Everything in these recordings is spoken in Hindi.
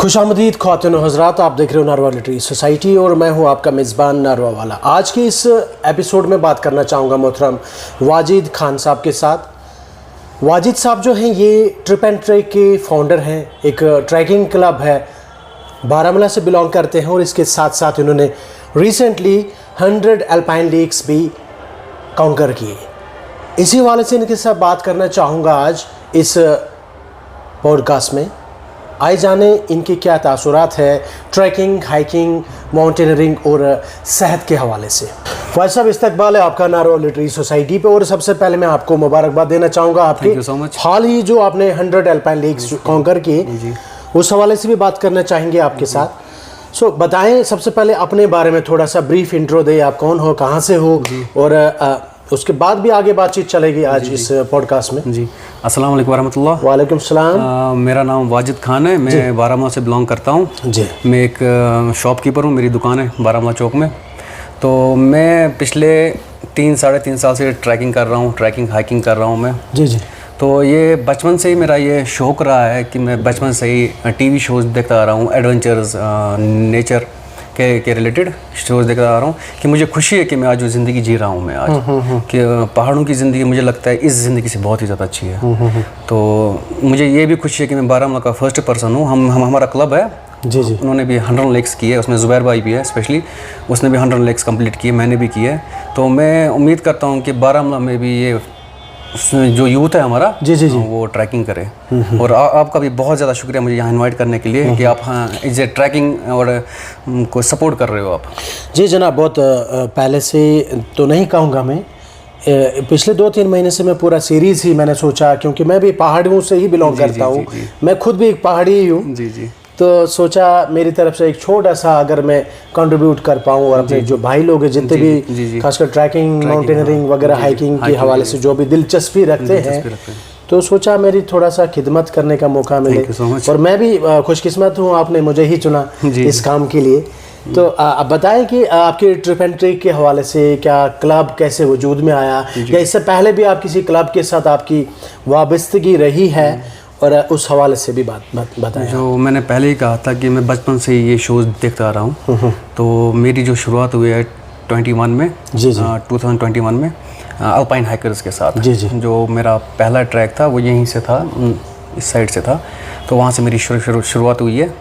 खुशामदीद ख्वातीन और हज़रात, आप देख रहे हो नारवा लिटरेरी सोसाइटी और मैं हूं आपका मेज़बान नारवा वाला। आज के इस एपिसोड में बात करना चाहूँगा मोहतरम वाजिद खान साहब के साथ। वाजिद साहब जो हैं ये ट्रिप एंड ट्रैक के फाउंडर हैं। एक ट्रैकिंग क्लब है, बारामूला से बिलोंग करते हैं और इसके साथ साथ इन्होंने रिसेंटली 100 अल्पाइन लेक्स भी काउंटर किए। इसी हवाले से इनके साथ बात करना चाहूँगा आज इस पॉडकास्ट में। आए जाने इनके क्या तासुरात है ट्रैकिंग, हाइकिंग, माउंटेनरिंग और सेहत के हवाले से। वाज साहब, इस्तकबाल है आपका नारवा लिटरेरी सोसाइटी पे। और सबसे पहले मैं आपको मुबारकबाद देना चाहूँगा आपके हाल ही जो आपने 100 अल्पाइन लेक्स कॉन्कर किए, उस हवाले से भी बात करना चाहेंगे आपके साथ। सो बताएं सबसे पहले अपने बारे में थोड़ा सा ब्रीफ इंट्रो दें, आप कौन हो, कहाँ से हो, और उसके बाद भी आगे बातचीत चलेगी आज इस पॉडकास्ट में। जी, अस्सलाम वालेकुम वरहमतुल्लाह। वालेकुम सलाम। मेरा नाम वाजिद खान है, मैं बारामूला से बिलोंग करता हूँ। जी, मैं एक शॉपकीपर हूँ, मेरी दुकान है बारामूला चौक में। तो मैं पिछले 3-3.5 साल से ट्रैकिंग कर रहा हूँ, ट्रैकिंग हाइकिंग कर रहा हूँ मैं। जी जी। तो ये बचपन से ही मेरा ये शौक़ रहा है कि मैं बचपन से ही टीवी शोज़ देखता आ रहा हूँ, एडवेंचर्स, नेचर के रिलेटेड शोज़ देखता आ रहा हूँ कि मुझे खुशी है कि मैं आज जो ज़िंदगी जी रहा हूँ मैं आज, कि पहाड़ों की ज़िंदगी मुझे लगता है इस ज़िंदगी से बहुत ही ज़्यादा अच्छी है। तो मुझे ये भी खुशी है कि मैं बारामूला का फर्स्ट पर्सन हूँ। हमारा क्लब है जी जी, उन्होंने भी 100 लेक्स किए, उसमें ज़ुबैर भाई भी है स्पेशली, उसने भी 100 लेक्स कंप्लीट किए, मैंने भी किए। तो मैं उम्मीद करता हूँ कि बारामूला में भी ये जो यूथ है हमारा जी जी जी वो ट्रैकिंग करे। और आपका भी बहुत ज़्यादा शुक्रिया मुझे यहाँ इनवाइट करने के लिए कि आप हाँ इस ट्रैकिंग और को सपोर्ट कर रहे हो आप। जी जनाब, बहुत पहले से तो नहीं कहूँगा मैं, पिछले 2-3 महीने से मैं पूरा सीरीज़ ही मैंने सोचा, क्योंकि मैं भी पहाड़ियों से ही बिलोंग करता हूँ, मैं खुद भी एक पहाड़ी ही हूँ। जी जी। तो सोचा मेरी तरफ से एक छोटा सा अगर मैं कंट्रीब्यूट कर पाऊँ और अपने जो भाई लोग हैं जितने भी खासकर ट्रैकिंग, माउंटेनरिंग वगैरह, हाइकिंग के हवाले से जो भी दिलचस्पी रखते हैं, तो सोचा मेरी थोड़ा सा खिदमत करने का मौका मिले। और मैं भी खुशकिस्मत हूँ, आपने मुझे ही चुना इस काम के लिए। तो आप बताएं कि आपके ट्रिप एंड ट्रैक के हवाले से क्या क्लब कैसे वजूद में आया, या इससे पहले भी आप किसी क्लब के साथ आपकी वाबस्तगी रही है, और उस हवाले से भी बात बताएं। जो मैंने पहले ही कहा था कि मैं बचपन से ये शोज़ देखता आ रहा हूँ। तो मेरी जो शुरुआत हुई है 21 में जी जी 2021 में अल्पाइन हाइकर्स के साथ जी जी। जो मेरा पहला ट्रैक था वो यहीं से था, इस साइड से था। तो वहाँ से मेरी शुरुआत हुई है।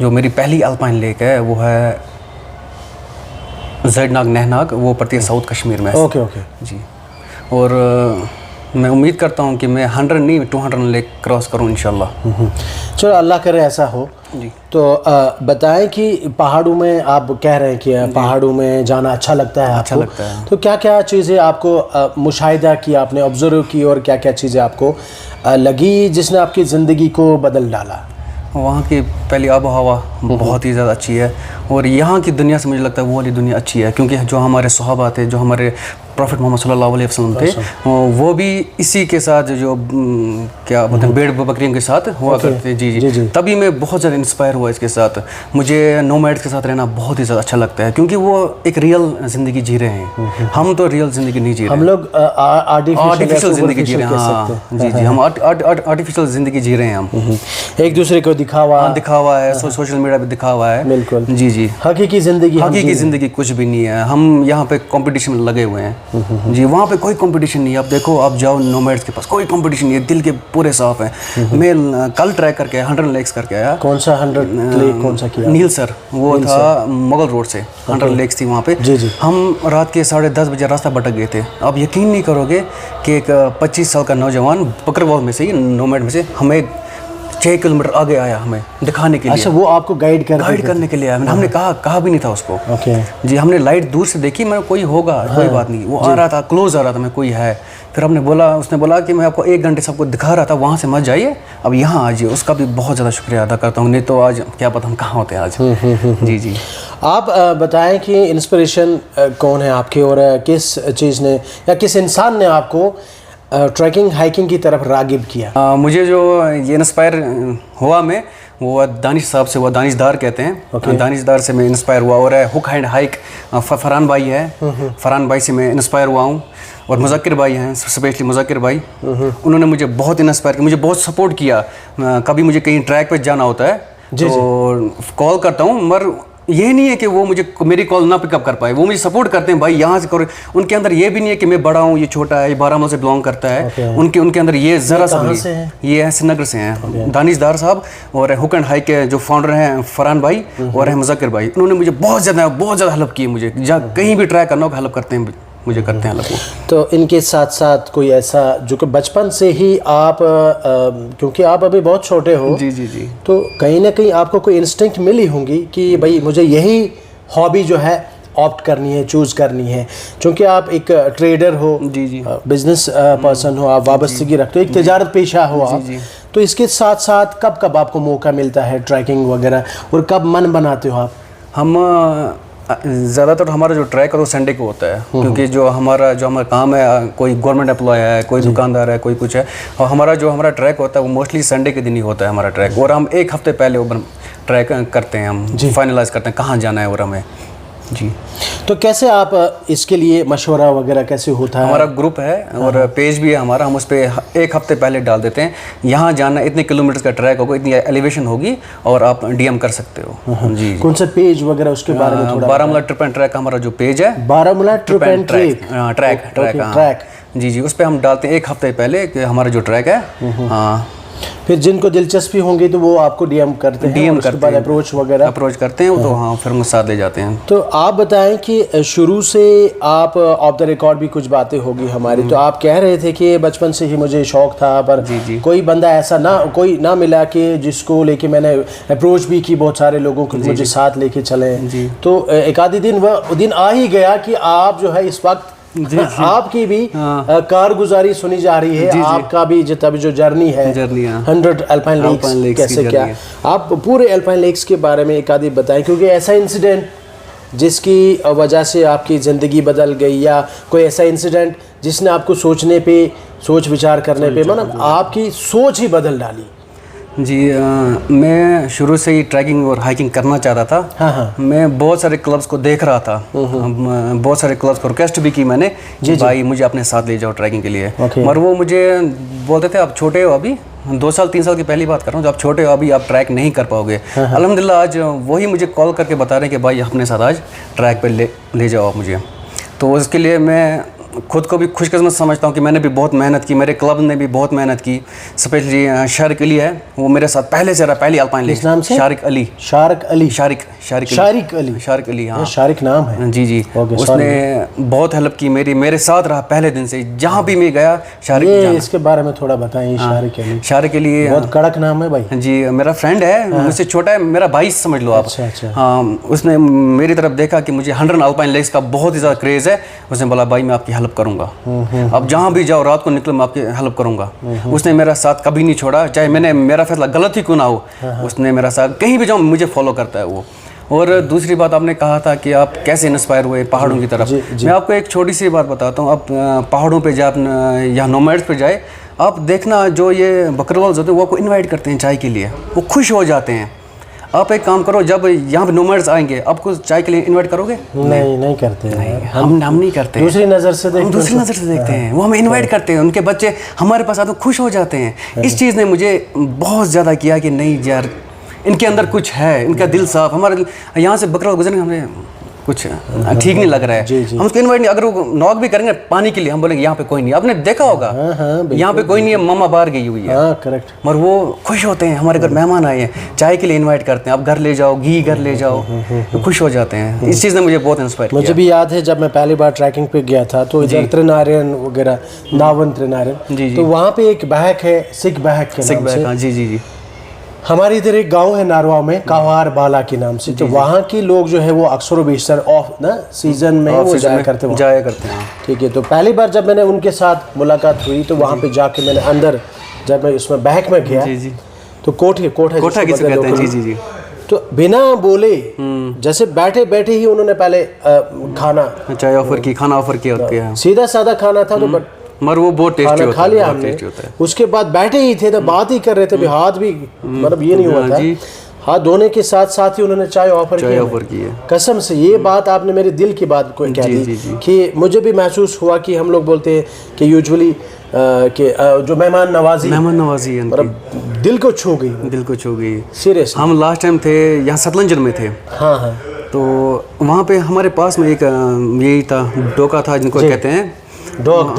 जो मेरी पहली अल्पाइन लेक है वो है ज़ेडनाग नहनाग, वो पड़ती है साउथ कश्मीर में। ओके ओके जी। और मैं उम्मीद करता हूँ कि मैं 100 नहीं 200 लेक क्रॉस करूँ इंशाल्लाह। चलो अल्लाह करे ऐसा हो जी। तो बताएं कि पहाड़ों में आप कह रहे हैं कि पहाड़ों में जाना अच्छा लगता है, अच्छा लगता है। तो क्या क्या चीज़ें आपको मुशाहिदा की, आपने ऑब्जर्व की, और क्या क्या चीज़ें आपको लगी जिसने आपकी ज़िंदगी को बदल डाला? वहाँ की पहली आबो हवा बहुत ही ज़्यादा अच्छी है, और यहाँ की दुनिया से मुझे लगता है वो वाली दुनिया अच्छी है, क्योंकि जो हमारे सहाबा थे, जो हमारे प्रॉफिट मोहम्मद सल्लल्लाहु अलैहि वसल्लम थे, वो भी इसी के साथ जो क्या बोलते हैं भेड़ बकरियों के साथ हुआ करते। जी जी जी। तभी मैं बहुत ज़्यादा इंस्पायर हुआ इसके साथ। मुझे नोमैड्स के साथ रहना बहुत ही ज़्यादा अच्छा लगता है, क्योंकि वो एक रियल ज़िंदगी जी रहे हैं। हम तो रियल ज़िंदगी नहीं जी रहे, हम लोग आर्टिफिशियल ज़िंदगी जी रहे हैं। हाँ जी जी, हम आर्टिफिशियल ज़िंदगी जी रहे हैं। हम एक दूसरे को दिखावा है, सोशल मीडिया पे दिखावा है। बिल्कुल जी जी। हकीकी ज़िंदगी कुछ भी नहीं है। हम यहाँ पे कंपटीशन में लगे हुए हैं जी। वहाँ पे कोई कंपटीशन नहीं है। आप देखो, आप जाओ नोमैड्स के पास, कोई कंपटीशन नहीं है, दिल के पूरे साफ हैं। मैं कल ट्रैक करके 100 लेक्स करके आया। कौन सा 100 लेक कौन सा किया? नील सर, वो था मुगल रोड से 100 लेक्स थी वहाँ पे जी जी। हम रात के 10:30 बजे रास्ता भटक गए थे। आप यकीन नहीं करोगे कि एक 25 साल का नौजवान बकरवाल में से, नोमैड में से, हमें 6 किलोमीटर आगे आया हमें दिखाने के लिए। अच्छा, वो आपको गाइड करने के लिए आया। हमने कहा भी नहीं था उसको। ओके जी। हमने लाइट दूर से देखी, मैं कोई होगा कोई बात नहीं, वो आ रहा था, क्लोज आ रहा था, मैं कोई है। फिर हमने बोला, उसने बोला कि मैं आपको 1 घंटे सबको दिखा रहा था, वहाँ से मत जाइए, अब यहाँ आ जाइए। उसका भी बहुत ज़्यादा शुक्रिया अदा करता हूँ, नहीं तो आज क्या पता हम कहाँ होते आज। जी जी। आप बताएं कि इंस्पिरेशन कौन है आपके, और किस चीज़ ने या किस इंसान ने आपको ट्रैकिंग हाइकिंग की तरफ रागिब किया? मुझे जो ये इंस्पायर हुआ मैं, वो दानिश साहब से, वो दानिशदार कहते हैं। दानिशदार से मैं इंस्पायर हुआ। और हुक एंड हाइक फरहान भाई है, फरहान भाई से मैं इंस्पायर हुआ हूँ। और मुज़क्किर भाई हैं, स्पेशली मुज़क्किर भाई, उन्होंने मुझे बहुत इंस्पायर किया, मुझे बहुत सपोर्ट किया। कभी मुझे कहीं ट्रैक पे जाना होता है तो कॉल करता हूँ, मगर ये नहीं है कि वो मुझे मेरी कॉल ना पिकअप कर पाए, वो मुझे सपोर्ट करते हैं, भाई यहाँ से करो। उनके अंदर ये भी नहीं है कि मैं बड़ा हूँ, ये छोटा है, ये बारामूला से बिलोंग करता है। उनके अंदर ये ज़रा सा ये श्रीनगर से हैं, दानिशदार साहब और हुक एंड हाई के जो फाउंडर हैं फरहान भाई और मुज़क्किर भाई। उन्होंने मुझे बहुत ज़्यादा हेल्प की। मुझे जहाँ कहीं भी ट्राई करना हो हेल्प करते हैं, मुझे करते हैं हेल्प। तो इनके साथ साथ कोई ऐसा जो कि बचपन से ही आप क्योंकि आप अभी बहुत छोटे हो, जी जी जी, तो कहीं ना कहीं आपको कोई इंस्टिंक्ट मिली होंगी कि भाई मुझे यही हॉबी जो है ऑप्ट करनी है, चूज़ करनी है, क्योंकि आप एक ट्रेडर हो, जी जी, बिजनेस पर्सन हो, आप वाबस्तगी रखते हो, एक तिजारत पेशा हो आप, तो इसके साथ साथ कब कब आपको मौका मिलता है ट्रैकिंग वगैरह, और कब मन बनाते हो आप? हम ज़्यादातर हमारा जो ट्रैक है वो संडे को होता है, क्योंकि जो हमारा काम है, कोई गवर्नमेंट एम्प्लॉय है, कोई दुकानदार है, कोई कुछ है, और हमारा ट्रैक होता है वो मोस्टली संडे के दिन ही होता है हमारा ट्रैक। और हम एक हफ्ते पहले वो ट्रैक करते हैं, हम फाइनलाइज करते हैं कहाँ जाना है और हमें। जी, तो कैसे आप इसके लिए मशवरा वगैरह कैसे होता है? हमारा ग्रुप है और पेज भी है हमारा, हम उस पर एक हफ्ते पहले डाल देते हैं, यहाँ जाना, इतने किलोमीटर का ट्रैक होगा, इतनी एलिवेशन होगी और आप डीएम कर सकते हो। जी, कौन सा पेज वगैरह उसके बारे में थोड़ा? बारामूला ट्रिप एंड ट्रैक हमारा जो पेज है, बारामूला ट्रिप एंड ट्रैक, जी जी, उस पर हम डालते हैं एक हफ्ते पहले कि हमारा जो ट्रैक है। हाँ, फिर जिनको दिलचस्पी होंगी तो वो आपको डीएम करते हैं, उसके बाद अप्रोच करते हैं, तो हाँ फिर हम साथ ले जाते हैं। तो आप बताएं कि शुरू से आप ऑफ द रिकॉर्ड भी कुछ बातें होगी हमारी, तो आप कह रहे थे कि बचपन से ही मुझे शौक था, पर जी। कोई बंदा ऐसा कोई ना मिला कि जिसको लेके मैंने अप्रोच भी की, बहुत सारे लोगों को मुझे साथ लेके चले, तो एक आधी दिन आ ही गया कि आप जो है इस वक्त आपकी भी कारगुजारी सुनी जा रही है, आपका भी जो जर्नी है 100 अल्पाइन लेक्स कैसे क्या, आप पूरे अल्पाइन लेक्स के बारे में एक आधी बताएं, क्योंकि ऐसा इंसिडेंट जिसकी वजह से आपकी ज़िंदगी बदल गई, या कोई ऐसा इंसिडेंट जिसने आपको सोच विचार करने पे मतलब आपकी सोच ही बदल डाली। जी, मैं शुरू से ही ट्रैकिंग और हाइकिंग करना चाहता था। हाँ। मैं बहुत सारे क्लब्स को देख रहा था, बहुत सारे क्लब्स को रिक्वेस्ट भी की मैंने, भाई मुझे अपने साथ ले जाओ ट्रैकिंग के लिए, मगर वो मुझे बोलते थे आप छोटे हो, अभी 2 साल 3 साल की पहली बात कर रहा हूँ, जब आप छोटे हो अभी आप ट्रैक नहीं कर पाओगे। अल्हम्दुलिल्लाह आज वही मुझे कॉल करके बता रहे हैं कि भाई अपने साथ आज ट्रैक पे ले जाओ आप मुझे। तो उसके लिए मैं खुद को भी खुशकिस्मत समझता हूँ कि मैंने भी बहुत मेहनत की, मेरे क्लब ने भी बहुत मेहनत की, स्पेशली शारिक अली है, वो मेरे साथ पहले से रहा, पहली अल्पाइन लेक। शारिक अली, हाँ शारिक नाम है। जी जी, उसने बहुत हेल्प की मेरे साथ रहा पहले दिन से, जहाँ भी मैं गया शारिक। इसके बारे में थोड़ा बताएं। शारिक अली बहुत कड़क नाम है भाई। जी, मेरा फ्रेंड है, मुझसे छोटा है, मेरा भाई समझ लो आप। हाँ, उसने मेरी तरफ देखा कि मुझे 100 अल्पाइन लेक्स का बहुत ही ज़्यादा क्रेज़ है, उसने बोला भाई मैं आपकी हेल्प करूंगा, अब जहाँ भी जाओ रात को निकलो मैं आपकी हेल्प करूंगा। उसने मेरा साथ कभी नहीं छोड़ा, चाहे मेरा फैसला गलत ही क्यों ना हो, उसने मेरा साथ कहीं भी जाऊँ मुझे फॉलो करता है वो। और दूसरी बात, आपने कहा था कि आप कैसे इंस्पायर हुए पहाड़ों की तरफ। मैं आपको एक छोटी सी बात बताता हूँ। आप पहाड़ों पे जाए, या नोमैड्स पे जाए, आप देखना जो ये बकरवाल्स होते हैं वो आपको इन्वाइट करते हैं चाय के लिए, वो खुश हो जाते हैं। आप एक काम करो, जब यहाँ पे नोमैड्स आएंगे आपको चाय के लिए इन्वाइट करोगे? नहीं करते हैं। हम नहीं करते, दूसरी नज़र से देखते हैं, वो हमें इन्वाइट करते हैं, उनके बच्चे हमारे पास आते खुश हो जाते हैं। इस चीज़ ने मुझे बहुत ज़्यादा किया कि नहीं यार, इनके अंदर कुछ है, इनका दिल साफ। हमारे यहाँ से बकरा गुजरेंगे, हमें कुछ ठीक नहीं लग रहा है, हम उसको इन्वाइट नहीं, अगर वो नॉक भी करेंगे पानी के लिए, हम बोलेंगे यहाँ पे कोई नहीं। आपने देखा होगा यहाँ पे कोई नहीं है, मम्मा बाहर गई हुई है, करेक्ट। मगर वो खुश होते हैं, हमारे घर मेहमान आए हैं, चाय के लिए इन्वाइट करते हैं, आप घर ले जाओ, घी घर ले जाओ, तो खुश हो जाते हैं। इस चीज़ ने मुझे बहुत इंस्पायर किया। मुझे भी याद है जब मैं पहली बार ट्रैकिंग पे गया था, तो इधर त्रिनारायण वगैरह, नावन त्रिनारायण, तो वहाँ पे एक बहक है, सिख बहक के नाम से। जी जी जी, हमारे इधर एक गांव है नारवा में, कावार बाला के नाम से, तो वहाँ के लोग जो है वो अक्सर बेशतर ऑफ ना सीजन में वो जाया करते हैं। ठीक है, तो पहली बार जब मैंने उनके साथ मुलाकात हुई, तो वहाँ पे जाके मैंने अंदर जब मैं उसमें बहक में गया, तो कोठा किसे कहते हैं, जी, तो बिना बोले जैसे बैठे बैठे ही उन्होंने पहले खाना ऑफर किया, सीधा साधा खाना था, तो मगर वो बहुत टेस्टी होता है, खा लिया हमने। उसके बाद बैठे ही थे तो बात ही कर रहे थे, हाथ भी मतलब ये नहीं हुआ था, हाथ धोने के साथ साथ ही उन्होंने चाय ऑफर की है। कसम से ये बात आपने मेरे दिल की बात को कह दी कि मुझे भी महसूस हुआ कि हम लोग बोलते हैं कि यूजुअली जो मेहमान नवाजी है उनकी, मतलब दिल को छू गई, दिल को छू गई सीरियस। हम लास्ट टाइम थे यहाँ सतलंजर में थे। हाँ हाँ। तो वहाँ पे हमारे पास में एक यही था, डोका था जिनको कहते हैं, डॉग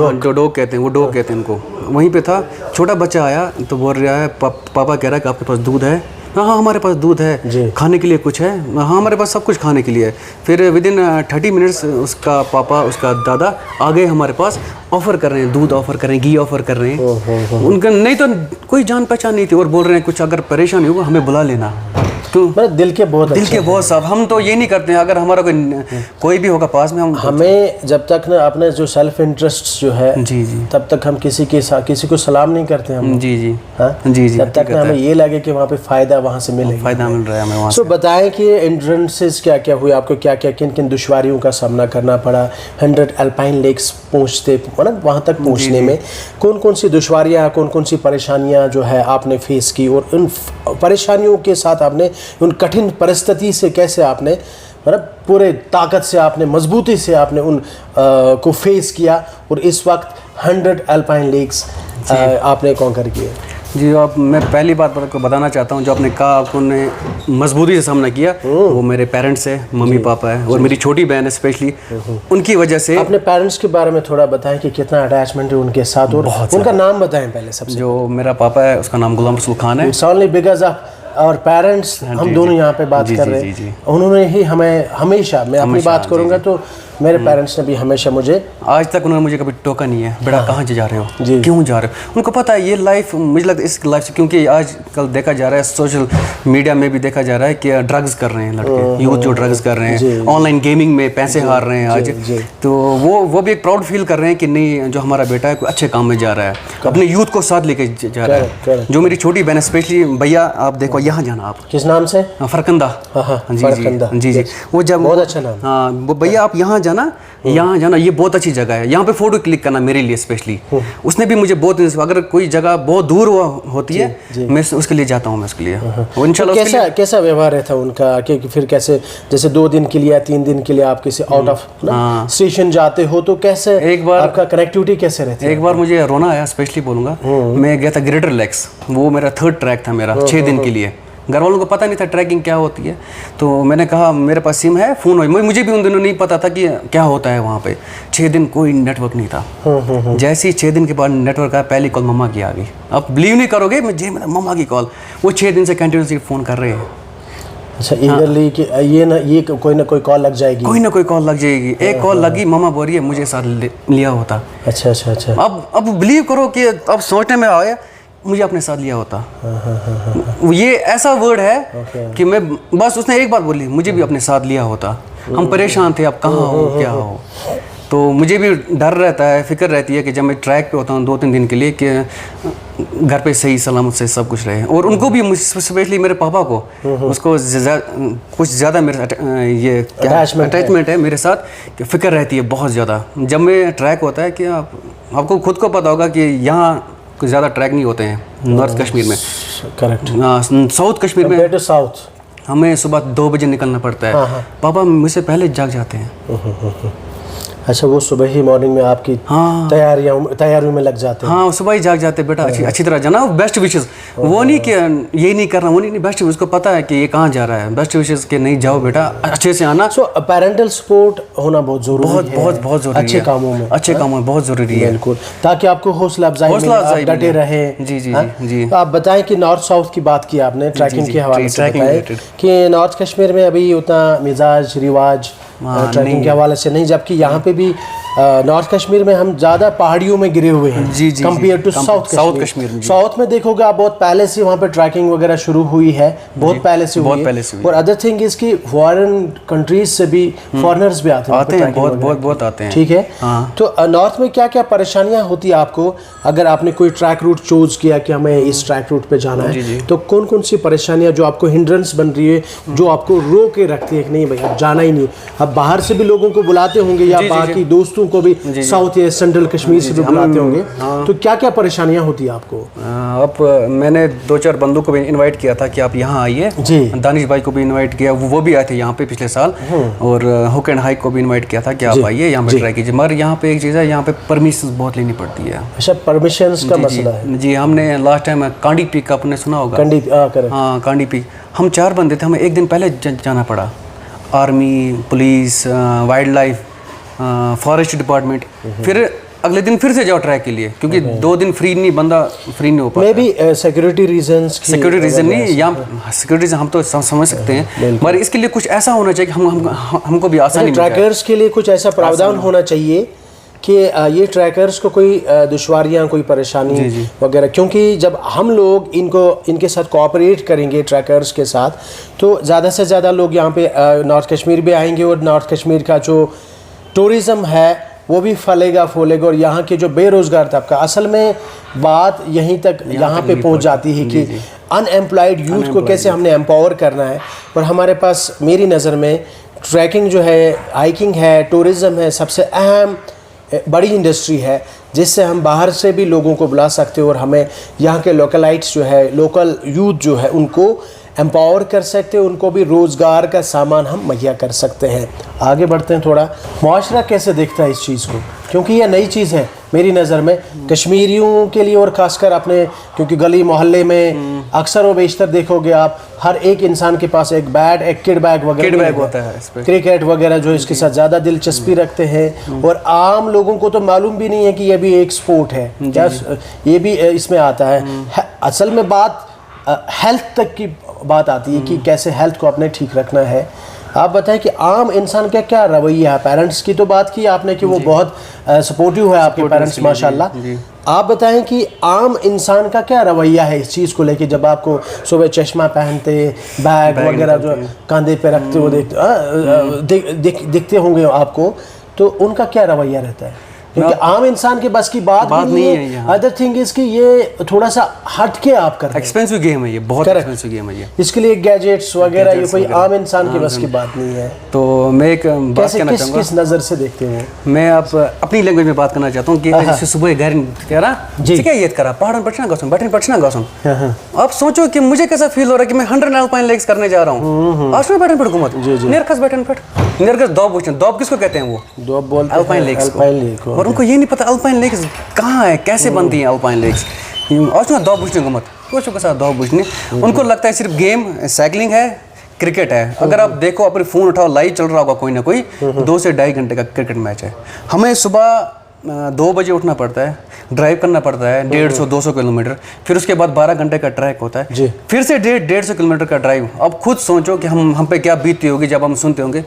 कहते हैं, वो डॉग कहते हैं उनको। वहीं पे था, छोटा बच्चा आया तो बोल रहा है पापा कह रहा है कि आपके पास दूध है? हाँ हमारे पास दूध है। खाने के लिए कुछ है? हाँ हमारे पास सब कुछ खाने के लिए है। फिर विदिन 30 मिनट्स उसका पापा, उसका दादा आ गए हमारे पास, ऑफ़र कर रहे हैं, दूध ऑफ़र कर रहे हैं, घी ऑफ़र कर रहे हैं। उनका नहीं तो कोई जान पहचान नहीं थी, और बोल रहे हैं कुछ अगर परेशानी होगा हमें बुला लेना। तो दिल के बहुत साफ। हम तो ये नहीं करते हैं, अगर हमारा कोई भी होगा पास में, हमें जब तक ना अपने जो सेल्फ इंटरेस्ट जो है, जी तब तक हम किसी को सलाम नहीं करते हम। जी हाँ जी, जब तक हमें ये लगे कि वहाँ पे फ़ायदा वहाँ से मिलेगा, फ़ायदा मिल रहा है हमें वहाँ से। बताएं कि एंट्रेंसेस क्या क्या हुए आपको, क्या क्या किन किन दुश्वारियों का सामना करना पड़ा 100 अल्पाइन लेक्स पहुँचते, मतलब वहाँ तक पहुँचने में कौन कौन सी दुश्वारियाँ, कौन कौन सी परेशानियाँ जो है आपने फेस की, और उन परेशानियों के साथ आपने उन कठिन परिस्थिति से कैसे आपने, मतलब पूरे ताकत से आपने, मजबूती से आपने उन को फेस किया, और इस वक्त 100 अल्पाइन लेक्स आपने कॉन्कर किए। जी, अब मैं पहली बात आपको बताना चाहता हूँ, जो आपने कहा आपको ने मजबूती से सामना किया, वो मेरे पेरेंट्स है, मम्मी पापा है, और मेरी छोटी बहन है स्पेशली, उनकी वजह से। अपने पेरेंट्स के बारे में थोड़ा बताएं कि कितना अटैचमेंट है उनके साथ, और उनका नाम बताएं पहले सबसे। जो मेरा पापा है उसका नाम गुलाम रसूल खान है। ओनली बिकॉज ऑफ और पेरेंट्स, हम दोनों यहाँ पे बात कर रहे हैं, उन्होंने ही हमें हमेशा, मैं अपनी बात करूँगा तो मेरे पेरेंट्स ने भी हमेशा मुझे, आज तक उन्होंने मुझे कभी टोका नहीं है, बेटा कहाँ जा रहे हो, क्यों जा रहे हो। उनको पता है ये लाइफ, मुझे लगता है इस लाइफ से, क्योंकि आजकल देखा जा रहा है, सोशल मीडिया में भी देखा जा रहा है कि ड्रग्स कर रहे हैं लड़के, यूथ जो ड्रग्स कर रहे हैं, ऑनलाइन गेमिंग में पैसे हार रहे हैं आज। तो वो भी एक प्राउड फील कर रहे हैं कि नहीं, जो हमारा बेटा है कोई अच्छे काम में जा रहा है, अपने यूथ को साथ लेके जा रहा है। जो मेरी छोटी बहन है स्पेशली, भैया आप देखो यहाँ जाना, आप किस नाम से? फरकंदा। जी, वो जब बहुत अच्छा नाम। हाँ, वो भैया आप यहाँ जाना, ये बहुत अच्छी जगह है, यहाँ पे फोटो क्लिक करना मेरे लिए स्पेशली। उसने भी मुझे बहुत, अगर कोई जगह बहुत दूर होती है मैं उसके लिए जाता हूँ, मैं उसके लिए इंशाल्लाह। कैसा व्यवहार रहता है उनका, कि फिर कैसे, जैसे 2 दिन के लिए या 3 दिन के लिए आप किसी आउट ऑफ स्टेशन जाते हो, तो कैसे एक बार आपका कनेक्टिविटी कैसे रहती है? एक बार मुझे रोना आया, स्पेशली बोलूँगा, मैं गया था ग्रेटर लेक्स, वो मेरा 3rd ट्रैक था मेरा, 6 दिन के लिए। घर वालों को पता नहीं था ट्रैकिंग क्या होती है, तो मैंने कहा मेरे पास सिम है, फ़ोन हो, मुझे भी उन दिनों नहीं पता था कि क्या होता है वहाँ पे। 6 दिन कोई नेटवर्क नहीं था। जैसे ही 6 दिन के बाद नेटवर्क आया, पहली कॉल मम्मा की आ गई। आप बिलीव नहीं करोगे, मम्मा की कॉल, वो 6 दिन से कंटिन्यूसली फ़ोन कर रहे हैं। अच्छा, ईगरली कि ये कोई ना कोई कॉल लग जाएगी, कोई ना कोई कॉल लग जाएगी। एक कॉल लगी, मम्मा बोल रही है मुझे साथ लिया होता। अच्छा। अब बिलीव करो कि अब सोचने में आया, मुझे अपने साथ लिया होता। ये ऐसा वर्ड है कि मैं बस, उसने एक बार बोली, मुझे भी अपने साथ लिया होता। हम परेशान थे, अब कहाँ हो क्या हो। तो मुझे भी डर रहता है, फिक्र रहती है कि जब मैं ट्रैक पे होता हूँ 2-3 दिन के लिए, कि घर पे सही सलामत से सब कुछ रहे। और उनको भी, स्पेशली मेरे पापा को, उसको कुछ ज़्यादा मेरे ये अटैचमेंट है मेरे साथ, कि फ़िक्र रहती है बहुत ज़्यादा। जब मैं ट्रैक होता है कि आपको खुद को पता होगा कि यहाँ कुछ ज़्यादा ट्रैक नहीं होते हैं नॉर्थ कश्मीर में, करेक्ट। साउथ कश्मीर में साउथ हमें सुबह 2 बजे निकलना पड़ता है। पापा मुझसे पहले जाग जाते हैं। अच्छा, वो सुबह ही मॉर्निंग में आपकी तैयारियों में लग जाते हैं? हाँ, सुबह ही जाग जाते, बेटा अच्छी तरह जाना, बेस्ट विशेस। वो नहीं कि ये नहीं करना, वो नहीं, बेस्ट, उसको पता है कि ये कहाँ जा रहा है, बेस्ट विशेस के नहीं जाओ बेटा, अच्छे से आना। सो पेरेंटल सपोर्ट होना बहुत जरूरी है, बहुत जरूरी है अच्छे कामों में बहुत जरूरी है, बिल्कुल, ताकि आपको हौसला अफजाई डटे रहे। जी। आप बताएं कि नॉर्थ साउथ की बात की आपने, ट्रैकिंग के हवाले से बताएं कि नॉर्थ कश्मीर में अभी उतना मिजाज रिवाज ट्रैकिंग के हवाले से नहीं, जबकि यहाँ पे भी नॉर्थ कश्मीर में हम ज़्यादा पहाड़ियों में गिरे हुए हैं compare to south Kashmir. South में देखोगे आप, बहुत पहले से वहाँ पे ट्रैकिंग वगैरह शुरू हुई है, बहुत पहले से हुई है। और अदर थिंग इसकी फॉरेन कंट्रीज से भी फॉरेनर्स भी आते हैं, बहुत आते हैं। ठीक है। तो नॉर्थ में क्या क्या परेशानियाँ होती है आपको, अगर आपने कोई ट्रैक रूट चूज किया कि हमें इस ट्रैक रूट पे जाना है, तो कौन कौन सी परेशानियाँ जो आपको हिंड्रेंस बन रही है, जो आपको रो के रखती है कि नहीं भाई अब जाना ही नहीं। अब बाहर से भी लोगों को बुलाते होंगे, या बाकी दोस्तों दोस्तों को भी साउथ या सेंट्रल कश्मीर से भी बुलाते होंगे, तो क्या क्या परेशानियां होती है आपको? अब मैंने 2-4 बंदों को भी इनवाइट किया था कि आप यहाँ आइए जी। दानिश भाई को भी इनवाइट किया, वो भी आए थे यहाँ पे पिछले साल, और हुक एंड हाइक को भी इनवाइट किया था कि आप आइए यहाँ पे ट्राई कीजिए। मगर यहाँ पे एक चीज़ है, यहाँ पे परमिशन बहुत लेनी पड़ती है। अच्छा, परमिशंस का मसला है जी। हमने लास्ट टाइम कांडी पीक आपने सुना होगा, हाँ कांडी पीक, हम 4 बंदे थे, हमें एक दिन पहले जाना पड़ा। Army, police, wild life, forest department, फिर अगले दिन फिर से जाओ ट्रैक के लिए, क्योंकि 2 दिन फ्री नहीं, बंदा फ्री नहीं हो पाता। Maybe security reasons, security reason नहीं, यहाँ सिक्योरिटी हम तो समझ सकते हैं, मगर इसके लिए कुछ ऐसा होना चाहिए कि हमको भी आसानी, ट्रैकर्स के लिए कुछ ऐसा प्रावधान होना चाहिए कि ये ट्रैकर्स को कोई दुश्वारियाँ, कोई परेशानी वगैरह, क्योंकि जब हम लोग इनके साथ कोऑपरेट करेंगे ट्रैकर्स के साथ, तो ज़्यादा से ज़्यादा लोग यहाँ पे नॉर्थ कश्मीर भी आएंगे, और नॉर्थ कश्मीर का जो टूरिज़्म है वो भी फलेगा फूलेगा, और यहाँ के जो बेरोज़गार तबका, असल में बात यहीं तक यहाँ पे पहुँच जाती है कि अनएम्प्लॉयड यूथ को कैसे हमने एम्पावर करना है। और हमारे पास, मेरी नज़र में ट्रैकिंग जो है, हाइकिंग है, टूरिज़्म है, सबसे अहम बड़ी इंडस्ट्री है, जिससे हम बाहर से भी लोगों को बुला सकते हैं, और हमें यहाँ के लोकलाइट्स जो है, लोकल यूथ जो है, उनको एम्पावर कर सकते हैं, उनको भी रोज़गार का सामान हम मुहैया कर सकते हैं। आगे बढ़ते हैं थोड़ा, मुआशरा कैसे देखता है इस चीज़ को, क्योंकि यह नई चीज़ है मेरी नज़र में कश्मीरियों के लिए, और ख़ासकर अपने, क्योंकि गली मोहल्ले में अक्सर व बेशतर देखोगे आप, हर एक इंसान के पास एक बैट, एक किड बैग वगैरह होता है, क्रिकेट वगैरह जो इसके साथ ज़्यादा दिलचस्पी रखते हैं, और आम लोगों को तो मालूम भी नहीं है कि यह भी एक स्पोर्ट है, क्या ये भी इसमें आता है। असल में बात हेल्थ तक की बात आती है कि कैसे हेल्थ को अपने ठीक रखना है। आप बताएं कि आम इंसान का क्या रवैया है? पेरेंट्स की तो बात की आपने कि वो बहुत सपोर्टिव है आपके पेरेंट्स माशाल्लाह। आप बताएं कि आम इंसान का क्या रवैया है इस चीज़ को लेके, जब आपको सुबह चश्मा पहनते, बैग वगैरह जो कंधे पे रखते हो दिखते होंगे आपको, तो उनका क्या रवैया रहता है? क्योंकि आम इंसान के बस की बात नहीं है। अदर थिंग इज कि ये थोड़ा सा हट के आप कर रहे हैं। एक्सपेंसिव गेम है ये, बहुत एक्सपेंसिव गेम है ये। इसके लिए गैजेट्स वगैरह ये कोई आम इंसान की बस की बात नहीं है। तो मैं एक बात कहना चाहूँगा, किस नज़र से देखते हैं? मैं आप अपनी लैंग्वेज में बात करना चाहता हूँ कि सुबह घर कह रहा क्या ये करा पहाड़ पटना गौसम बैठने पटना गौसम। आप सोचो कि मुझे कैसा फील हो रहा है कि मैं 100 अल्पाइन लेग्स करने जा रहा हूँ। आज में बैठन पट घूमत निरखस बैठन पट निरखस दौब पूछते, दौब किसको कहते हैं? वो दौब बोलते हैं अल्पाइन लेग्स। और उनको ये नहीं पता अल्पाइन लेग्स कहाँ है, कैसे बनती हैं अल्पाइन लेग्स। और ना दौब पूछने घूमत कोचों के साथ दौब पूछने, उनको लगता है सिर्फ गेम साइकिलिंग है, क्रिकेट है। अगर आप देखो अपने फ़ोन उठाओ, लाइव चल रहा होगा कोई ना कोई 2 से 2.5 घंटे का क्रिकेट मैच है। हमें सुबह 2 बजे उठना पड़ता है, ड्राइव करना पड़ता है 150-200 किलोमीटर, फिर उसके बाद 12 घंटे का ट्रैक होता है, फिर से 150 किलोमीटर का ड्राइव। अब खुद सोचो कि हम पे क्या बीतती होगी जब हम सुनते होंगे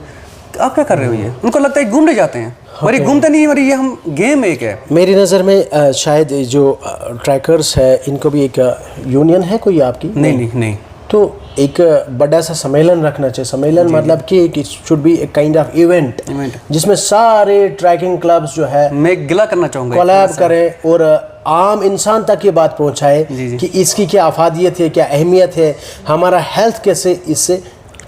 आप क्या कर रहे हो। ये उनको लगता है घूमने जाते हैं, और ये घूमते नहीं है, ये हम गेम एक है। मेरी नज़र में शायद जो ट्रैकर्स है इनको भी एक यूनियन है कोई आपकी? नहीं। तो एक बड़ा सा सम्मेलन रखना चाहिए। सम्मेलन मतलब कि it should be a kind of event जिसमें सारे ट्रैकिंग क्लब्स जो है, मैं गिला करना चाहूँगा, कोलैब करें और आम इंसान तक ये बात पहुँचाए कि इसकी क्या अफादियत है, क्या अहमियत है, हमारा हेल्थ कैसे इससे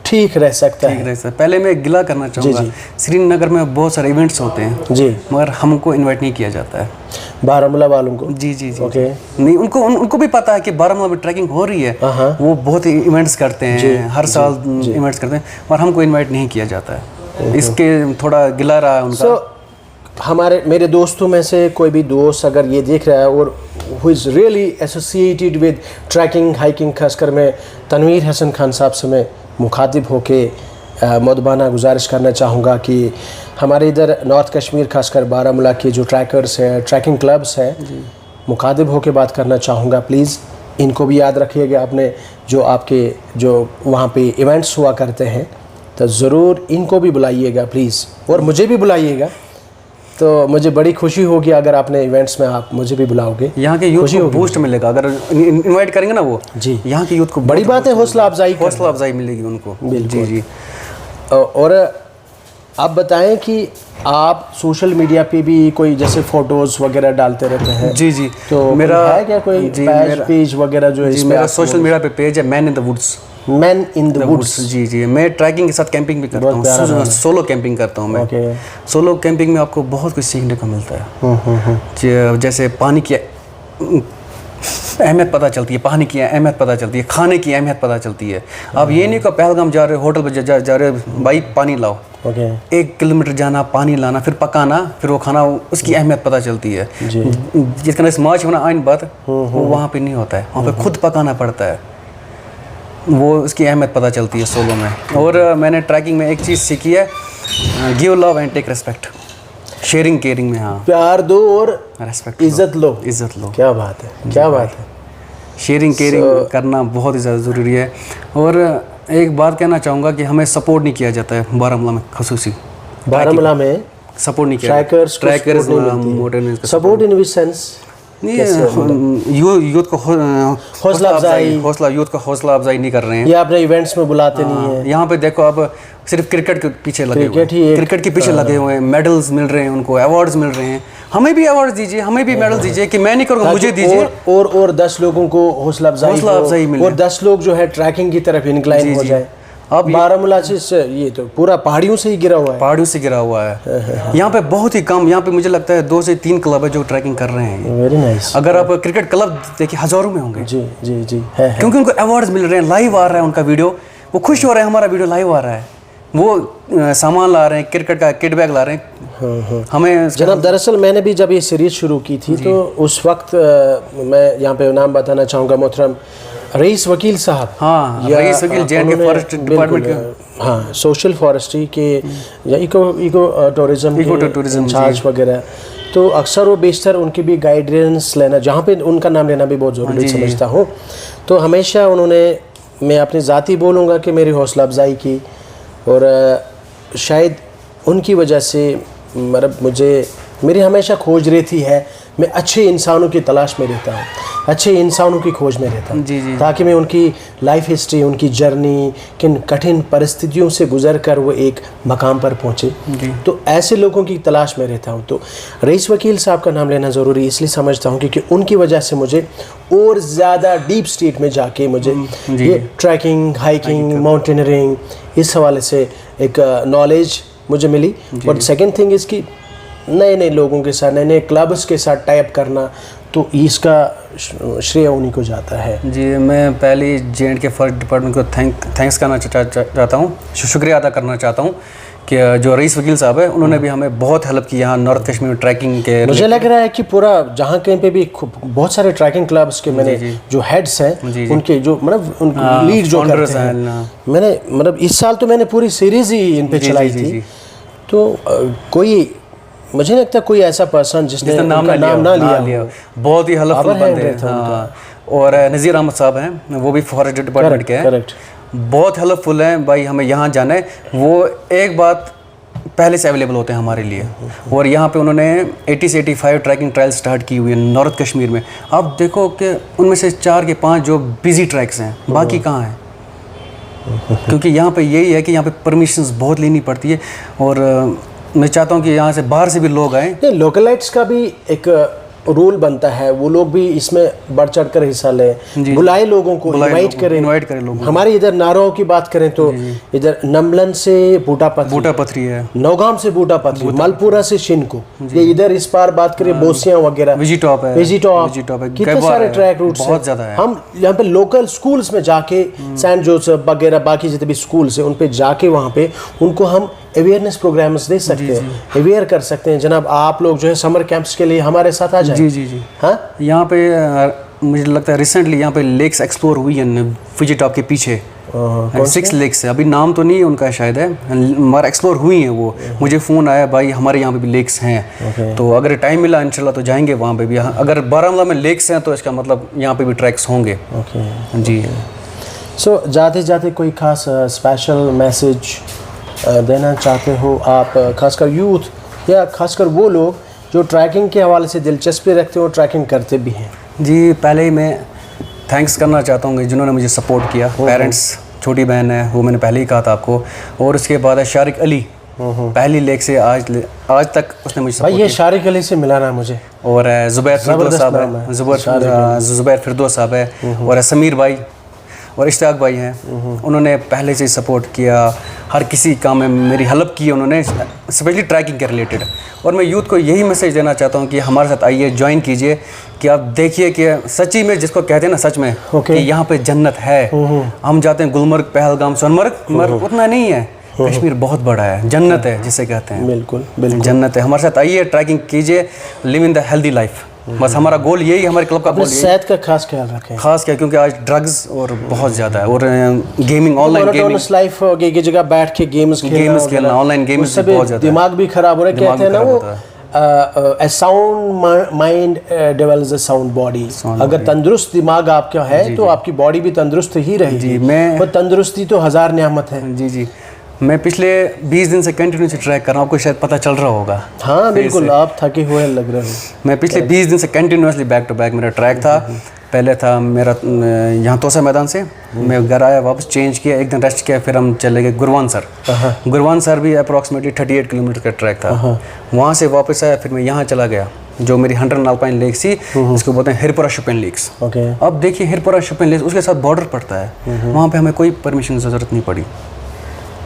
ठीक रह सकता है। पहले मैं गिला करना चाहूँगा, श्रीनगर में बहुत सारे इवेंट्स होते हैं जी, मगर हमको इनवाइट नहीं किया जाता है बारामूला वालों को। जी ओके। नहीं, उनको भी पता है कि बारामूला में ट्रैकिंग हो रही है, वो बहुत इवेंट्स करते हैं, हर साल इवेंट्स करते हैं, और हमको इनवाइट नहीं किया जाता है। इसके थोड़ा गिला रहा है उनका। मेरे दोस्तों में से कोई भी दोस्त अगर ये देख रहा है और who is really associated with trekking hiking, खासकर मैं तनवीर हसन खान साहब से मैं मुखातिब होके मौदबाना गुजारिश करना चाहूँगा कि हमारे इधर नॉर्थ कश्मीर खासकर बारामूला के जो ट्रैकर्स हैं, ट्रैकिंग क्लब्स हैं, मुखातिब होके बात करना चाहूँगा। प्लीज़ इनको भी याद रखिएगा अपने जो वहाँ पे इवेंट्स हुआ करते हैं, तो ज़रूर इनको भी बुलाइएगा प्लीज़, और मुझे भी बुलाइएगा। तो मुझे बड़ी खुशी होगी अगर आपने इवेंट्स में आप मुझे भी बुलाओगे। यहाँ के यूथ को बूस्ट मिलेगा अगर इनवाइट करेंगे ना वो जी, यहाँ के यूथ को बड़ी बात है, हौसला अफजाई मिलेगी उनको। जी। और आप बताएं कि आप सोशल मीडिया पे भी कोई जैसे फोटोज वगैरह डालते रहते हैं? जी। तो मेरा है क्या कोई पेज वगैरह जो है? मेरा सोशल मीडिया पे पेज है man in the woods. Man in the woods. जी जी, मैं ट्रैकिंग के साथ कैंपिंग भी करता हूँ, सोलो कैंपिंग करता हूँ मैं। सोलो कैंपिंग में आपको बहुत कुछ सीखने को मिलता है। जैसे पानी की अहमियत पता चलती है, पानी की अहमियत पता चलती है, खाने की अहमियत पता चलती है। आप ये नहीं कहो पहलगाम जा रहे हो, होटल पर जा रहे हो, भाई पानी लाओ। 1 किलोमीटर जाना, पानी लाना, फिर पकाना, फिर वो खाना, उसकी अहमियत पता चलती है। जिसका स्मार्च होना आइन बात वो वहाँ पे नहीं होता है, वहाँ पे खुद पकाना पड़ता है, वो उसकी अहमियत पता चलती है सोलो में। और मैंने ट्रैकिंग में एक चीज़ सीखी है, give love and take respect, sharing caring में। हाँ, प्यार दो और रेस्पेक्ट, इज्जत लो। इज्जत लो। क्या बात है, क्या बात है। शेयरिंग केयरिंग करना बहुत ही ज़्यादा ज़रूरी है। और एक बात कहना चाहूँगा कि हमें सपोर्ट नहीं किया जाता है बारामूला में, खसूसी बारामूला में सपोर्ट नहीं किया, trekkers support in which sense? Youth को हौसला अफजाई नहीं कर रहे हैं। ये आपने इवेंट्स में बुलाते नहीं है। यहाँ पे देखो, अब सिर्फ क्रिकेट के पीछे लगे हुए हैं, क्रिकेट के पीछे लगे हुए हैं, मेडल्स मिल रहे हैं उनको, अवार्ड्स मिल रहे हैं। हमें भी अवार्ड्स दीजिए, हमें भी मेडल दीजिए, कि मैं नहीं करूँगा, मुझे दीजिए। और 10 लोगों को हौसला अफजाई मिले, और 10 लोग जो है ट्रैकिंग की तरफ इंक्लाइन हो जाए। अब बारामूला से ये तो पूरा पहाड़ियों से ही गिरा हुआ है, पहाड़ियों से गिरा हुआ है। यहाँ पे बहुत ही कम, यहाँ पे मुझे लगता है 2 से 3 क्लब है जो ट्रैकिंग कर रहे हैं। Very nice. अगर आप क्रिकेट क्लब देखिए, हजारों में होंगे। जी जी जी है। क्योंकि उनको अवार्ड्स मिल रहे हैं, लाइव आ रहा है उनका वीडियो, वो खुश हो रहे हैं, हमारा वीडियो लाइव आ रहा है, वो सामान ला रहे हैं, क्रिकेट का किट बैग ला रहे हैं। हमें जनाब, दरअसल मैंने भी जब ये सीरीज शुरू की थी तो उस वक्त मैं यहाँ पे नाम बताना चाहूँगा, मोहतरम रईस वकील साहब। हाँ, रईस वकील जे&के फॉरेस्ट डिपार्टमेंट के, हाँ, सोशल फॉरेस्ट्री के या इको टूरिज्म इंचार्ज वगैरह। तो अक्सर वो बेशतर उनकी भी गाइडेंस लेना, जहाँ पे उनका नाम लेना भी बहुत ज़रूरी समझता हूँ। तो हमेशा उन्होंने, मैं अपनी ज़ाती बोलूँगा कि मेरी हौसला अफजाई की, और शायद उनकी वजह से मतलब मेरी हमेशा खोज रहती है, मैं अच्छे इंसानों की तलाश में रहता हूँ, अच्छे इंसानों की खोज में रहता हूँ, ताकि मैं उनकी लाइफ हिस्ट्री, उनकी जर्नी, किन कठिन परिस्थितियों से गुजर कर वो एक मकाम पर पहुँचे, तो ऐसे लोगों की तलाश में रहता हूँ। तो रईस वकील साहब का नाम लेना ज़रूरी इसलिए समझता हूँ क्योंकि उनकी वजह से मुझे और ज़्यादा डीप स्टेट में जाके मुझे ये ट्रैकिंग, हाइकिंग, माउंटेनियरिंग, इस हवाले से एक नॉलेज मुझे मिली। और सेकेंड थिंग इसकी नए नए लोगों के साथ, नए नए क्लब्स के साथ टाइप करना, तो इसका श्रेय उन्हीं को जाता है। जी, मैं पहले जे&के फॉरेस्ट डिपार्टमेंट को थैंक्स करना चाहता हूँ, शुक्रिया अदा करना चाहता हूँ कि जो रईस वकील साहब है, उन्होंने भी हमें बहुत हेल्प की यहाँ नॉर्थ कश्मीर में ट्रैकिंग के। मुझे लग रहा है कि पूरा जहाँ कहीं पे भी बहुत सारे ट्रैकिंग क्लब्स के मैंने जो हेड्स हैं उनके जो मतलब लीड जो करते हैं, मैंने मतलब इस साल तो मैंने पूरी सीरीज ही इन पे चलाई थी। तो कोई मुझे नहीं लगता कोई ऐसा पर्सन जिसने नाम ना लिया, बहुत ही हेल्पफुल बंदे हैं। और नज़ीर अहमद साहब हैं, वो भी फॉरेस्ट डिपार्टमेंट के हैं, बहुत हेल्पफुल हैं भाई। हमें यहाँ जाना है, वो एक बात पहले से अवेलेबल होते हैं हमारे लिए। और यहाँ पे उन्होंने 80 से 85 ट्रैकिंग ट्रायल स्टार्ट की हुई है नॉर्थ कश्मीर में। आप देखो कि उनमें से 4 के 5 जो बिजी ट्रैक्स हैं, बाकी कहाँ हैं? क्योंकि यहाँ पे यही है कि यहाँ पे परमिशंस बहुत लेनी पड़ती है। और मैं चाहता हूँ कि यहाँ से बाहर से भी लोग आएँ। लोकलाइट्स का भी एक रूल बनता है, वो लोग भी इसमें बढ़ चढ़ कर हिस्सा लें, बुलाए लोगों को, इनवाइट करें लोगों। हमारे इधर नाराओं की बात करें तो इधर नमलन से बूटा पथरी है, नौगाम से बूटा पथरी, मालपुरा से शिनको, ये इधर इस पार बात करें बोसियां वगैरह, विजिटॉप है, कितने सारे ट्रैक रूट्स बहुत ज़्यादा है। हम यहाँ पे लोकल स्कूल्स में जाके, सेंट जोसेफ वगैरह बाकी जितने भी स्कूल्स हैं उन पे जाके वहाँ पे उनको हम अवेयरनेस प्रोग्राम्स दे सकते हैं, अवेयर कर सकते हैं। जनाब, आप लोग जो है समर कैंप्स के लिए हमारे साथ आ जाए। जी। हाँ, यहाँ पे मुझे लगता है रिसेंटली यहाँ पे लेक्स एक्सप्लोर हुई है विजिटॉप के पीछे, 6 लेक्स है, अभी नाम तो नहीं उनका शायद है, मगर एक्सप्लोर हुई हैं वो। मुझे फ़ोन आया, भाई हमारे यहाँ पे भी लेक्स हैं, तो अगर टाइम मिला इंशाल्लाह तो जाएंगे वहाँ पे भी। अगर बारामूला में लेक्स हैं तो इसका मतलब यहाँ पे भी ट्रैक्स होंगे। जी। सो जाते जाते कोई खास स्पेशल मैसेज देना चाहते हो आप, खासकर यूथ या खासकर वो लोग जो ट्रैकिंग के हवाले से दिलचस्पी रखते हो, ट्रैकिंग करते भी हैं? जी, पहले ही मैं थैंक्स करना चाहता हूँ जिन्होंने मुझे सपोर्ट किया। पेरेंट्स, छोटी बहन है, वो मैंने पहले ही कहा था आपको, और उसके बाद है शारिक अली, पहली लेक से आज तक उसने मुझे सपोर्ट किया। ये शारिक अली से मिला ना मुझे। और ज़ुबैर फिरदौस साहब है, ज़ुबैर फिरदौस साहब है, और समीर भाई, और इश्तियाक भाई हैं, उन्होंने पहले से सपोर्ट किया, हर किसी काम में मेरी हेल्प की उन्होंने, स्पेशली ट्रैकिंग के रिलेटेड। और मैं यूथ को यही मैसेज देना चाहता हूँ कि हमारे साथ आइए, ज्वाइन कीजिए, कि आप देखिए कि सच्ची में जिसको कहते हैं ना सच में कि यहाँ पे जन्नत है। हम जाते हैं गुलमर्ग, पहलगाम, सोनमर्ग, मगर उतना नहीं है। कश्मीर बहुत बड़ा है, जन्नत है जिसे कहते हैं। बिल्कुल बिल्कुल जन्नत है। हमारे साथ आइए, ट्रैकिंग कीजिए, live in the healthy life. बस हमारा गोल यही, हमारे क्लब का गोल यही। सेहत का खास ख्याल रखें, खास क्या, क्योंकि आज ड्रग्स और बहुत ज़्यादा है, और गेमिंग, ऑनलाइन गेमिंग लाइफ की जगह बैठ के गेम्स खेलना, ऑनलाइन गेम्स से बहुत ज़्यादा दिमाग भी खराब हो रहा है। कहते हैं ना वो a sound mind develops a sound body। अगर तंदुरुस्त दिमाग आपका है तो आपकी बॉडी भी तंदुरुस्त ही रहेगी। और तंदुरुस्ती तो हज़ार नेमत है। जी जी, मैं पिछले 20 दिन से कंटिन्यूसली ट्रैक कर रहा हूँ, आपको शायद पता चल रहा होगा। हाँ बिल्कुल, आप थके हुए लग रहे हो। मैं पिछले 20 दिन से कंटिन्यूसली बैक टू बैक मेरा ट्रैक था। पहले था मेरा यहाँ तोसा मैदान से, मैं घर आया, वापस चेंज किया, एक दिन रेस्ट किया, फिर हम चले गए गुरवानसर। गुरवानसर भी अप्रॉक्सीमेटली 38 किलोमीटर का ट्रैक था। वहाँ से वापस आया, फिर मैं यहाँ चला गया, जो मेरी 100 अल्पाइन लेक्स थी, इसको बोलते हैं हिरपुरा शुपिन लेक्स। अब देखिए हिरपुरा शुपिन लेक्स, उसके साथ बॉर्डर पड़ता है, वहाँ पे हमें कोई परमिशन की ज़रूरत नहीं पड़ी।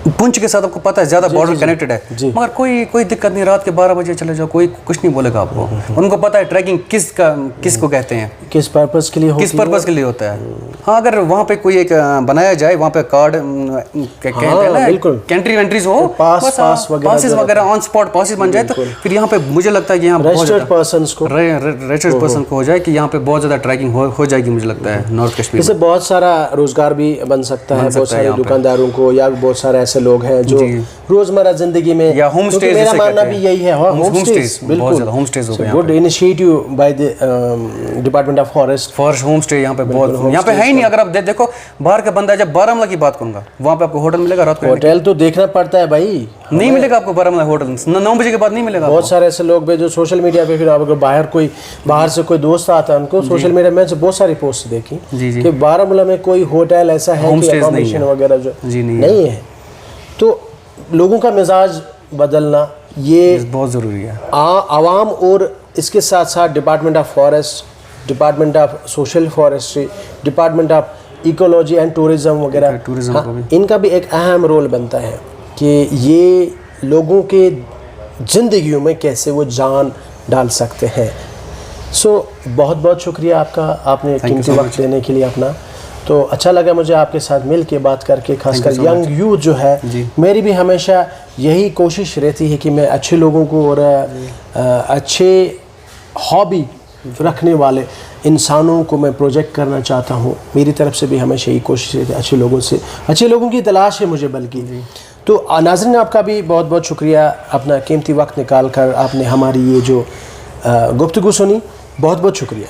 पुंछ के साथ आपको पता है ज़्यादा बॉर्डर कनेक्टेड है, मगर कोई दिक्कत नहीं, रात के 12 बजे चले जाओ, कोई कुछ नहीं बोलेगा आपको। उनको पता है ट्रैकिंग किसको कहते हैं, किस पर्पस के लिए होती है, किस पर्पस के लिए होता है। हाँ, अगर वहाँ पे कोई एक बनाया जाए, वहाँ पे कार्ड कहते हैं ना, कंट्री वेंट्रीज हो, पासेस वगैरह, ऑन स्पॉट पासेस बन जाए, तो फिर यहाँ पे मुझे लगता है कि यहाँ रजिस्टर्ड पर्सन को हो जाए कि यहाँ पे बहुत ज़्यादा ट्रैकिंग हो जाएगी, मुझे लगता है नॉर्थ कश्मीर। इससे बहुत सारा रोजगार भी बन सकता है, बहुत सारे दुकानदारों को, या बहुत सारे ऐसे लोग हैं जो रोजमर्रा जिंदगी में, या होम स्टे, मेरा मानना भी यही है, होम स्टेज, बिल्कुल होम स्टेज हो गए। Good initiative by the department of forest home stay यहाँ पे बहुत, यहाँ पे है ही नहीं। अगर आप देखो बाहर का बंदा, जब बारामूला की बात करूंगा, वहाँ पे आपको होटल मिलेगा रात को? होटल तो देखना पड़ता है भाई, नहीं मिलेगा आपको बारामूला होटल, 9 बजे के बाद नहीं मिलेगा। बहुत सारे ऐसे लोग भी जो सोशल मीडिया पे, फिर अगर बाहर से कोई दोस्त आता है, उनको सोशल मीडिया में से बहुत सारी पोस्ट देखी कि बारामूला में कोई होटल ऐसा है कि अकोमोडेशन वगैरह जो नहीं है। तो लोगों का मिजाज बदलना ये बहुत ज़रूरी है। आवाम और इसके साथ साथ department of forest, department of social forestry, department of ecology and tourism वगैरह, इनका भी एक अहम रोल बनता है कि ये लोगों के ज़िंदगियों में कैसे वो जान डाल सकते हैं। बहुत बहुत शुक्रिया आपका, आपने कीमती वक्त देने के लिए अपना। तो अच्छा लगा मुझे आपके साथ मिल के बात करके, खासकर यंग यूथ जो है, मेरी भी हमेशा यही कोशिश रहती है कि मैं अच्छे लोगों को और अच्छे हॉबी रखने वाले इंसानों को मैं प्रोजेक्ट करना चाहता हूँ। मेरी तरफ से भी हमेशा यही कोशिश रहती है, अच्छे लोगों की तलाश है मुझे बल्कि। तो नाज़रीन, आपका भी बहुत बहुत शुक्रिया, अपना कीमती वक्त निकाल कर आपने हमारी ये जो गुफ्तगू सुनी, बहुत बहुत शुक्रिया।